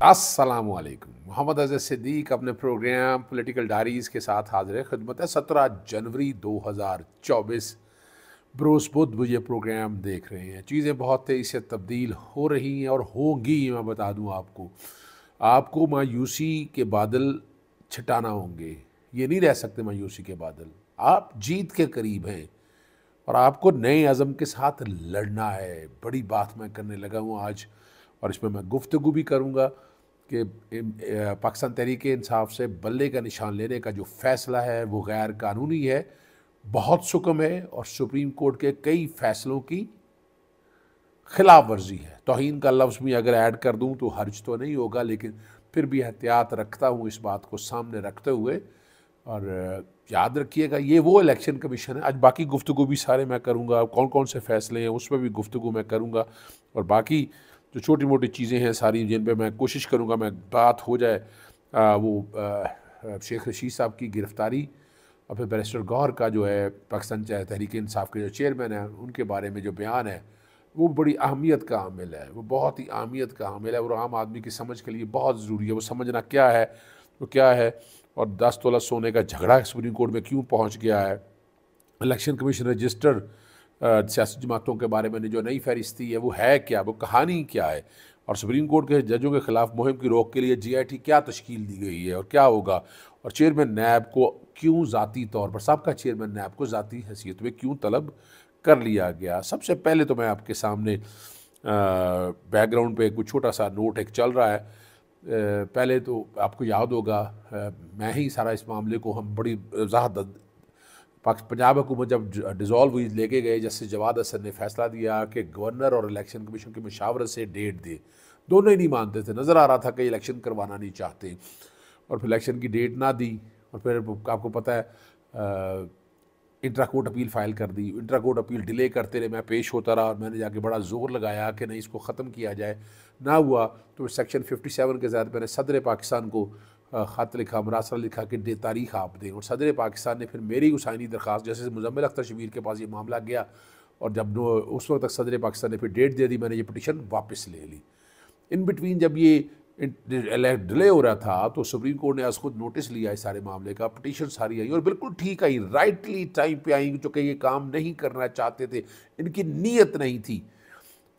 अस्सलामुअलैकुम। मोहम्मद अज़हर सिद्दीक अपने programme political diaries के साथ हाज़िर खिदमत है। 17 जनवरी 2024 बरोज़ बुध ये प्रोग्राम देख रहे हैं। चीज़ें बहुत तेज़ी से तब्दील हो रही हैं और होंगी। मैं बता दूं आपको मायूसी के बादल छटाना होंगे। ये नहीं रह सकते मायूसी के बादल। आप जीत के करीब हैं और आपको नए अज़म के साथ लड़ना है। बड़ी बात मैं करने लगा हूँ आज, और इसमें मैं गुफ्तगू भी करूँगा कि पाकिस्तान तहरीक इंसाफ से बल्ले का निशान लेने का जो फ़ैसला है वो गैर कानूनी है, बहुत सुकम है और सुप्रीम कोर्ट के कई फ़ैसलों की खिलाफ वर्जी है। तौहीन का लफ्ज़ भी अगर ऐड कर दूँ तो हर्ज तो नहीं होगा, लेकिन फिर भी एहतियात रखता हूँ इस बात को सामने रखते हुए। और याद रखिएगा, ये वो इलेक्शन कमीशन है। आज बाकी गुफ्तगू भी सारे मैं करूँगा, कौन कौन से फ़ैसले हैं उस पर भी गुफ्तगू मैं करूँगा, और बाकी जो छोटी मोटी चीज़ें हैं सारी जिन पे मैं कोशिश करूँगा मैं बात हो जाए। शेख रशीद साहब की गिरफ़्तारी और फिर बैरिस्टर गौहर का जो है पाकिस्तान तहरीक इंसाफ के जो चेयरमैन हैं उनके बारे में जो बयान है वो बड़ी अहमियत का हामिल है। वो बहुत ही अहमियत का हामिल है और आम आदमी की समझ के लिए बहुत ज़रूरी है। वो समझना क्या है, वो क्या है, और 10 तोला सोने का झगड़ा सुप्रीम कोर्ट में क्यों पहुंच गया है, इलेक्शन कमीशन रजिस्टर सियासी जमातों के बारे में जो नई फहरिस्ती है वो है क्या, वो कहानी क्या है, और सुप्रीम कोर्ट के जजों के खिलाफ मुहिम की रोक के लिए GIT क्या तश्कील दी गई है और क्या होगा, और चेयरमैन नैब को क्यों ज़ाती तौर पर, सबका चेयरमैन नैब को ज़ाती हैसियत में क्यों तलब कर लिया गया। सबसे पहले तो मैं आपके सामने बैकग्राउंड पे कुछ छोटा सा नोट एक चल रहा है। पहले तो आपको याद होगा, मैं ही सारा इस मामले को हम बड़ी वजाहत पंजाब हुकूमत जब डिज़ोल्व हुई लेके गए, जस्टिस जवाद हसन ने फैसला दिया कि गवर्नर और इलेक्शन कमीशन की मशावरत से डेट दे। दोनों ही नहीं मानते थे, नज़र आ रहा था कि इलेक्शन करवाना नहीं चाहते, और फिर इलेक्शन की डेट ना दी, और फिर आपको पता है इंट्रा कोर्ट अपील फ़ाइल कर दी। इंट्रा कोर्ट अपील डिले करते रहे, मैं पेश होता रहा और मैंने जाके बड़ा ज़ोर लगाया कि नहीं, इसको ख़त्म किया जाए। ना हुआ तो सेक्शन 57 के तहत मैंने सदर पाकिस्तान को ख़त लिखा, मरासला लिखा कि तारीख आप दें, और सदर पाकिस्तान ने फिर मेरी हुसैनी दरख्वास्त, जैसे मुजम्मिल अख्तर शबीर के पास ये मामला गया, और जब उस वक्त तक सदर पाकिस्तान ने फिर डेट दे दी, मैंने ये पटिशन वापस ले ली। इन बिटवीन जब ये डिले हो रहा था तो सुप्रीम कोर्ट ने आज खुद नोटिस लिया इस सारे मामले का, पटिशन सारी आई और बिल्कुल ठीक आई, राइटली टाइम पे आई, जो कि ये काम नहीं करना चाहते थे, इनकी नीयत नहीं थी।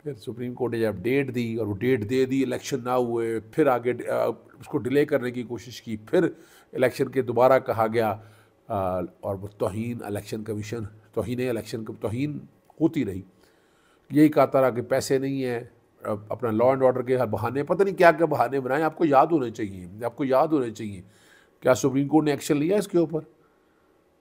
फिर सुप्रीम कोर्ट ने जब डेट दी और वो डेट दे दी, इलेक्शन ना हुए, फिर आगे उसको डिले करने की कोशिश की, फिर इलेक्शन के दोबारा कहा गया, और वो तौहीन इलेक्शन कमीशन, तौहीन होती रही। यही कहता रहा कि पैसे नहीं है, अपना लॉ एंड ऑर्डर के हर बहाने, पता नहीं क्या क्या बहाने बनाए। आपको याद होने चाहिए, आपको याद होने चाहिए क्या सुप्रीम कोर्ट ने एक्शन लिया इसके ऊपर।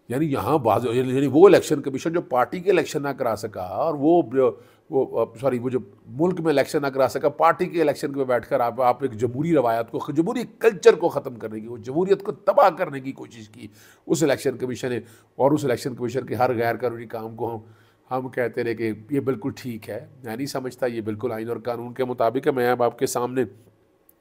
यानी यहाँ बाज, यानी वो इलेक्शन कमीशन जो पार्टी के इलेक्शन ना करा सका, और वो जो मुल्क में इलेक्शन ना करा सका, पार्टी के इलेक्शन में बैठकर आप एक जमहूरी रवायत को, जमहूरी कल्चर को ख़त्म करने की, वो जमहूरियत को तबाह करने की कोशिश की उस इलेक्शन कमीशन ने। और उस इलेक्शन कमीशन के हर गैर कानूनी काम को हम कहते रहे कि ये बिल्कुल ठीक है। मैं नहीं समझता ये बिल्कुल आइन और कानून के मुताबिक है। मैं अब आपके सामने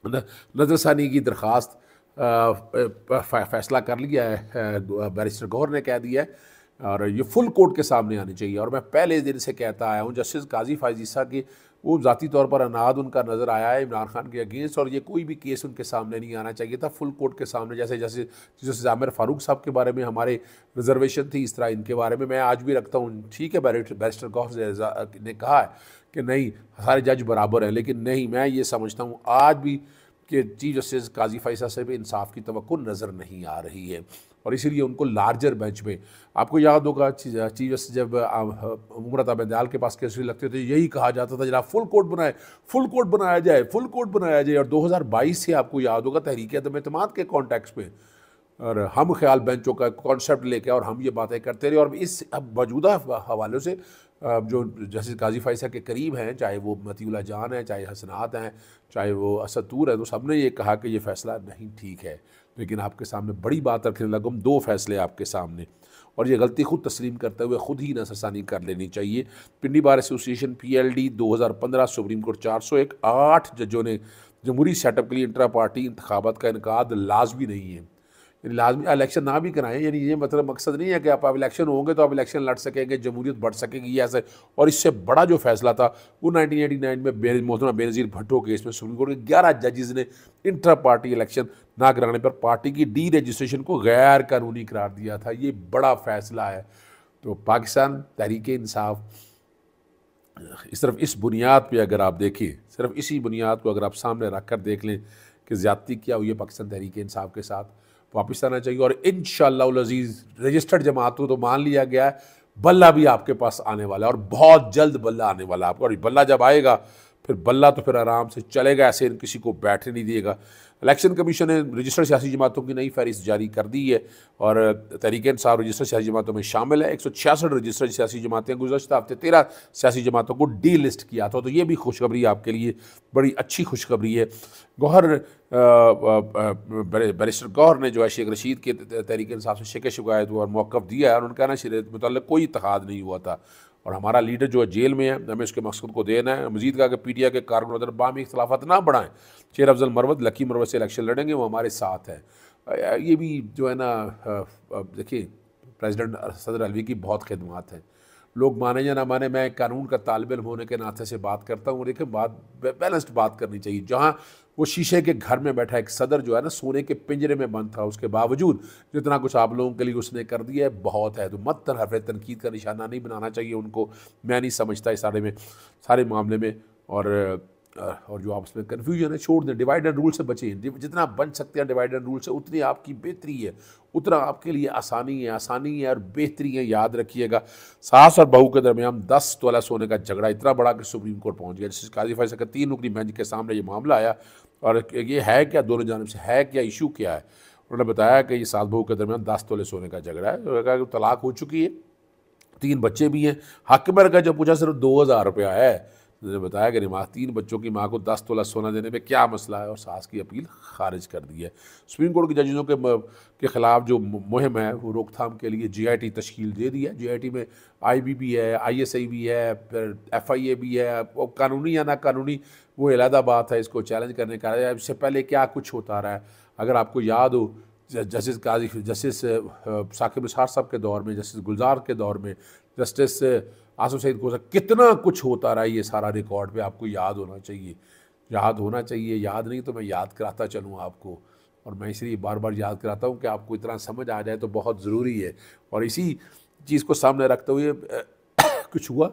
नज़रसानी की दरख्वास्त फ़ैसला कर लिया है, बैरिस्टर गौहर ने कह दिया है, और ये फुल कोर्ट के सामने आनी चाहिए। और मैं पहले दिन से कहता आया हूँ, जस्टिस काजी फायजीसा की वो ज़ाती तौर पर अनाद उनका नज़र आया है इमरान खान के अगेंस्ट, और ये कोई भी केस उनके सामने नहीं आना चाहिए था फुल कोर्ट के सामने। जैसे जैसे जैसे आमिर फ़ारूक साहब के बारे में हमारे रिजर्वेशन थी, इस तरह इनके बारे में मैं आज भी रखता हूँ। ठीक है, बैरिस्टर गौहर ने कहा है कि नहीं सारे जज बराबर हैं, लेकिन नहीं, मैं ये समझता हूँ आज भी कि चीफ जस्टिस काजी फैसला से भी इंसाफ की तवक्को नज़र नहीं आ रही है, और इसीलिए उनको लार्जर बेंच में, आपको याद होगा चीफ जस्टिस जब उमर अता बंदयाल के पास केस लगते थे, यही कहा जाता था जनाब फुल कोर्ट बनाए, फुल कोर्ट बनाया जाए, फुल कोर्ट बनाया जाए। और 2022 से आपको याद होगा तहरीक अदम एतमाद के कॉन्टेक्स्ट में, और हम ख्याल बेंचों का कॉन्सेप्ट लेके और हम ये बातें करते रहे। और इस अब मौजूदा हवालों से जो जैसे काजी फैसला के करीब हैं, चाहे वो मतीउल्लाह जान है, चाहे हसनात हैं, चाहे वो असद तूर है, तो सब ने ये कहा कि ये फ़ैसला नहीं ठीक है। लेकिन आपके सामने बड़ी बात रखने लगूँ, 2 फैसले आपके सामने, और ये गलती खुद तस्लीम करते हुए खुद ही नज़रसानी कर लेनी चाहिए। Pindi bar association PLD 2015 supreme court 401 8 जजों ने जमहूरी सेटअप के लिए इंट्रा पार्टी इंतखाबात का इनकाद लाजमी नहीं है। यानी लाजमी इलेक्शन ना भी कराएं, यानी ये मतलब मकसद नहीं है कि आप इलेक्शन होंगे तो आप इलेक्शन लड़ सकेंगे, जमहूरियत बढ़ सकेगी ऐसे। और इससे बड़ा जो फैसला था वो 1989 में मोहतरमा बेनज़ीर भुट्टो केस में सुप्रीम कोर्ट के 11 जजेज़ ने इंट्रा पार्टी इलेक्शन ना कराने पर पार्टी की डी रजिस्ट्रेशन को गैर कानूनी करार दिया था। ये बड़ा फैसला है। तो पाकिस्तान तहरीक इंसाफ इस बुनियाद पे अगर आप देखें, सिर्फ इसी बुनियाद को अगर आप सामने रख कर देख लें कि ज़्यादती क्या हुई है पाकिस्तान तहरीक इंसाफ के साथ, वापस आना चाहिए। और इंशाअल्लाह अज़ीज़ रजिस्टर्ड जमात को तो मान लिया गया है, बल्ला भी आपके पास आने वाला है और बहुत जल्द बल्ला आने वाला है आपको। और बल्ला जब आएगा फिर बल्ला तो फिर आराम से चलेगा, ऐसे किसी को बैठने नहीं देगा। इलेक्शन कमीशन ने रजिस्टर्ड सियासी जमातों की नई फहरिस्त जारी कर दी है और तहरीक इंसाफ रजिस्टर्ड सियासी जमातों में शामिल है। 166 रजिस्टर्ड सियासी जमातें, गुज़श्ता हफ्ते 13 सियासी जमातों को डी लिस्ट किया था। तो ये भी खुशखबरी आपके लिए, बड़ी अच्छी खुशखबरी है। गौहर बैरिस्टर गौहर ने जो है शेख रशीद के तहरीक इंसाफ से शिकायत और मौक़िफ़ दिया है और उनका कहना शरीयत के मुताल्लिक़ कोई इत्तेहाद नहीं हुआ था और हमारा लीडर जो है जेल में है, हमें उसके मकसद को देना है। मज़ीद कहा कि PTI के कारकुन अगर बामी इख्तलाफात ना बढ़ाएं, शेर अफजल मरवत लकी मरवत से इलेक्शन लड़ेंगे, वो हमारे साथ है। ये भी जो है ना, देखिए प्रेसिडेंट सदर अलवी की बहुत खिदमत है, लोग माने या ना माने, मैं कानून का तालिब इल्म होने के नाते से बात करता हूँ। देखिए बात बैलेंस्ड बात करनी चाहिए। जहाँ वो शीशे के घर में बैठा एक सदर जो है ना, सोने के पिंजरे में बंद था, उसके बावजूद जितना कुछ आप लोगों के लिए उसने कर दिया है बहुत है। तो मत हरफ तनकीद का निशाना नहीं बनाना चाहिए उनको, मैं नहीं समझता इस सारे मामले में। और जो आपस में कन्फ्यूजन है छोड़ दें, डिवाइड एंड रूल से बचें। जितना बन सकते हैं डिवाइड एंड रूल से, उतनी आपकी बेहतरी है, उतना आपके लिए आसानी है और बेहतरी है। याद रखिएगा, सास और बहू के दरमियान 10 तोला सोने का झगड़ा इतना बड़ा कि सुप्रीम कोर्ट पहुंच गया। जस्टिस काजी फैसल का 3 रुकनी बेंच के सामने ये मामला आया और ये है क्या, दोनों जानिब से है क्या, इशू क्या है। उन्होंने बताया कि ये सास बहू के दरमियान 10 तोले सोने का झगड़ा है। उन्होंने कहा कि तलाक हो चुकी है, 3 बच्चे भी हैं। हक में रखा, जब पूछा सिर्फ 2000 रुपया है। उन्होंने बताया कि माँ 3 बच्चों की माँ को 10 तोला सोना देने में क्या मसला है और सास की अपील खारिज कर दी है। सुप्रीम कोर्ट के जजों के ख़िलाफ़ जो मुहिम है वो रोकथाम के लिए GIT तश्कील दे दी है। GIT में IB भी है, ISI भी है, फिर FIA भी है। वो कानूनी या ना कानूनी वो अलहदा बात है, इसको चैलेंज करने का। इससे पहले क्या कुछ होता रहा है, अगर आपको याद हो, जस्टिस साकिब निसार साहब के दौर में, जस्टिस गुलजार के दौर में, जस्टिस आसिफ सईद को कितना कुछ होता रहा, ये सारा रिकॉर्ड पे आपको याद होना चाहिए। याद नहीं तो मैं याद कराता चलूँ आपको, और मैं इसलिए बार बार याद कराता हूँ कि आपको इतना समझ आ जाए तो बहुत ज़रूरी है। और इसी चीज़ को सामने रखते हुए कुछ हुआ।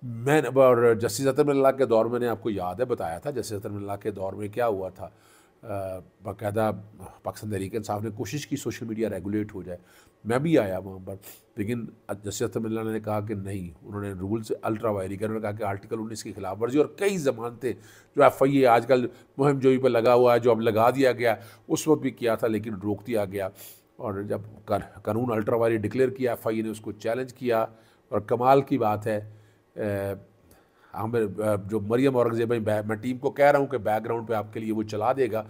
मैं और जस्टिस अतर मिल्ला के दौर में, आपको याद है बताया था, जस्टिस अतर मिल्ला के दौर में क्या हुआ था। बाकायदा पाकिस्तान तहरीक इंसाफ ने कोशिश की सोशल मीडिया रेगुलेट हो जाए, मैं भी आया वहाँ पर, लेकिन जस्टिस अतर मिल्ला ने कहा कि नहीं, उन्होंने रूल से अल्ट्रा वायरी कर, उन्होंने कहा कि आर्टिकल 19 की खिलाफ वर्जी और कई ज़मानतें जो FIA आजकल मुहिम जोई पर लगा हुआ है, जो अब लगा दिया गया, उस वक्त भी किया था लेकिन रोक दिया गया। और जब कानून अल्ट्रा वायरी डिक्लेयर किया, FIA ने उसको चैलेंज किया। और कमाल की बात है, हमें जो मरियम औरंगज़ेब, मैं टीम को कह रहा हूँ कि बैकग्राउंड पे आपके लिए वो चला देगा,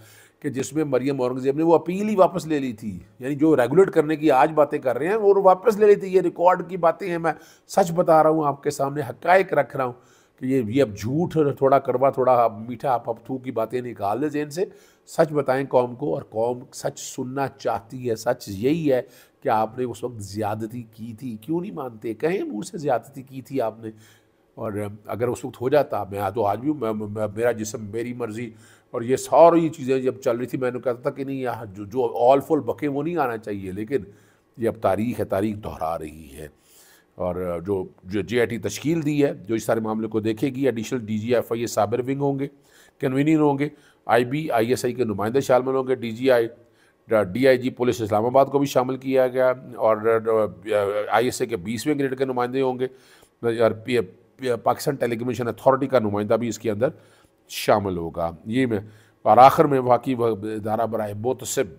कि जिसमें मरियम औरंगज़ेब ने वो अपील ही वापस ले ली थी। यानी जो रेगुलेट करने की आज बातें कर रहे हैं वो वापस ले ली थी। ये रिकॉर्ड की बातें हैं, मैं सच बता रहा हूँ आपके सामने, हक़ाइक़ रख रहा हूँ कि ये अब झूठ, थोड़ा कड़वा थोड़ा मीठा आप अपथू की बातें निकाल दें ज़हन से। सच बताएं कौम को, और कौम सच सुनना चाहती है। सच यही है कि आपने उस वक्त ज़्यादती की थी, क्यों नहीं मानते, कहें मुँह से ज़्यादती की थी आपने। और अगर उस वक्त हो जाता, मैं तो आज भी मेरा जिस्म मेरी मर्ज़ी और ये सारी चीज़ें जब चल रही थी, मैंने कहता था कि नहीं, यहाँ जो ऑल फुल बके वो नहीं आना चाहिए, लेकिन ये अब तारीख़ है, तारीख़ दोहरा रही है। और जो GIT तश्कील दी है, जो इस सारे मामले को देखेगी, additional DG FIA Sabir wing होंगे, कन्वीनर होंगे, IB ISI के नुमाइंदे शामिल होंगे, DIG पुलिस इस्लामाबाद को भी शामिल किया गया, और ISI के 20वें ग्रेड के नुमाइंदे होंगे, और पाकिस्तान टेलीकम्युनिकेशन अथॉरिटी का नुमाइंदा भी इसके अंदर शामिल होगा। ये में और आखिर में वाकई इदारा बराए मुतसिब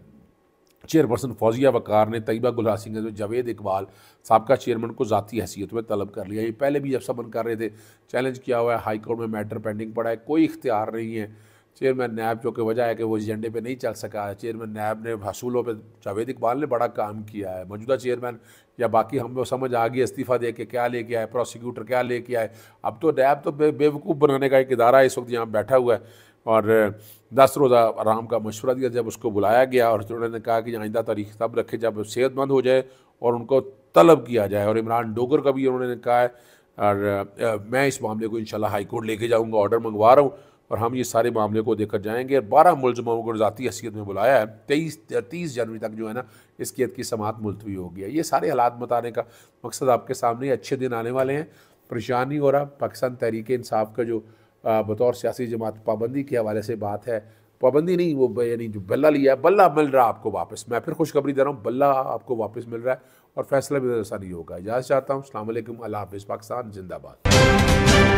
चेयरपर्सन फौजिया वकार ने तैयबा गुल सिंह, जावेद इकबाल साबका चेयरमैन को ज़ाती हैसियत में तलब कर लिया। ये पहले भी जब समन कर रहे थे, चैलेंज किया हुआ है, हाई कोर्ट में मैटर पेंडिंग पड़ा है, कोई इख्तियार नहीं है। चेयरमैन नैब, जो कि वजह है कि वो एजेंडे पे नहीं चल सका, चेयरमैन नैब ने हसूलों पे जावेद इकबाल ने बड़ा काम किया है। मौजूदा चेयरमैन या बाकी हम समझ आ गई, इस्तीफ़ा दे के क्या लेके आए, प्रोसिक्यूटर क्या लेके आए। अब तो नैब तो बेवकूफ़ बनाने का एक इदारा इस वक्त यहाँ बैठा हुआ है। और 10 रोज़ा आराम का मशवरा दिया। जब उसको बुलाया गया और उन्होंने कहा कि आइंदा तारीख तब रखे जब सेहतमंद हो जाए और उनको तलब किया जाए। और इमरान डोगर का भी उन्होंने कहा है और मैं इस मामले को इंशाल्लाह हाई कोर्ट लेके जाऊँगा, ऑर्डर मंगवा रहा हूँ और हम ये सारे मामले को देकर जाएंगे। 12 मुलजमों को ज़ाती हैसियत में बुलाया है। 30 जनवरी तक जो है ना इस केस की समाअत मुलतवी हो गई है। ये सारे हालात बताने का मकसद आपके सामने, अच्छे दिन आने वाले हैं। परेशान नहीं हो रहा। पाकिस्तान तहरीक इंसाफ का जो बतौर सियासी जमात पाबंदी के हवाले से बात है, पाबंदी नहीं, वो यानी जो बल्ला लिया है, बल्ला मिल रहा है आपको वापस। मैं फिर खुशखबरी दे रहा हूँ, बल्ला आपको वापस मिल रहा है और फैसला भी ऐसा नहीं होगा। इजाज़त चाहता हूँ। अस्सलाम वालेकुम, अल्लाह हाफ़िज़। पाकिस्तान जिंदाबाद।